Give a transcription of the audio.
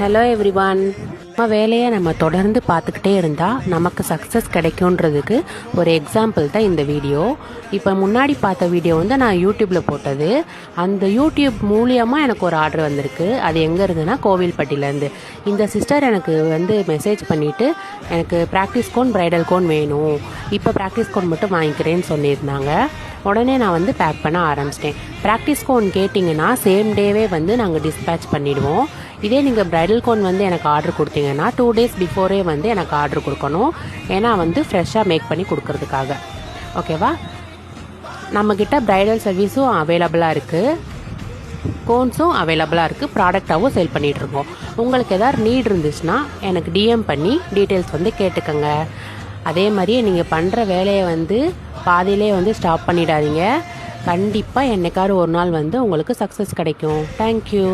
Hello everyone. நம்ம வேலையை நம்ம தொடர்ந்து பார்த்துக்கிட்டே இருந்தால் நமக்கு சக்ஸஸ் கிடைக்குன்றதுக்கு ஒரு எக்ஸாம்பிள் தான் இந்த வீடியோ. இப்போ முன்னாடி பார்த்த வீடியோ வந்து நான் யூடியூப்பில் போட்டது. அந்த யூடியூப் மூலியமாக எனக்கு ஒரு ஆர்டர் வந்திருக்கு. அது எங்கே இருந்துன்னா கோவில்பட்டியிலேருந்து. இந்த சிஸ்டர் எனக்கு வந்து மெசேஜ் பண்ணிவிட்டு எனக்கு ப்ராக்டிஸ் கோன் ப்ரைடல் கோன் வேணும், இப்போ ப்ராக்டிஸ் கோன் மட்டும் வாங்கிக்கிறேன்னு சொல்லியிருந்தாங்க. உடனே நான் வந்து பேக் பண்ண ஆரம்பிச்சிட்டேன். ப்ராக்டிஸ் கோன் கேட்டிங்கன்னா சேம் டேவே வந்து நாங்கள் டிஸ்பேச் பண்ணிவிடுவோம். இதே நீங்கள் ப்ரைடல் கோன் வந்து எனக்கு ஆர்டர் கொடுத்தீங்கன்னா 2 days பிஃபோரே வந்து எனக்கு ஆர்டர் கொடுக்கணும். ஏன்னா வந்து ஃப்ரெஷ்ஷாக மேக் பண்ணி கொடுக்கறதுக்காக. ஓகேவா? நம்மக்கிட்ட ப்ரைடல் சர்வீஸும் அவைலபிளாக இருக்குது, கோன்ஸும் அவைலபிளாக இருக்குது, ப்ராடக்டாகவும் சேல் பண்ணிகிட்ருக்கோம். உங்களுக்கு எதாவது நீட் இருந்துச்சுன்னா எனக்கு டிஎம் பண்ணி டீட்டெயில்ஸ் வந்து கேட்டுக்கோங்க. அதே மாதிரியே நீங்கள் பண்ணுற வேலையை வந்து பாதியிலே வந்து ஸ்டாப் பண்ணிடாதீங்க. கண்டிப்பாக என்னைக்காவது ஒரு நாள் வந்து உங்களுக்கு சக்ஸஸ் கிடைக்கும். தேங்க்யூ.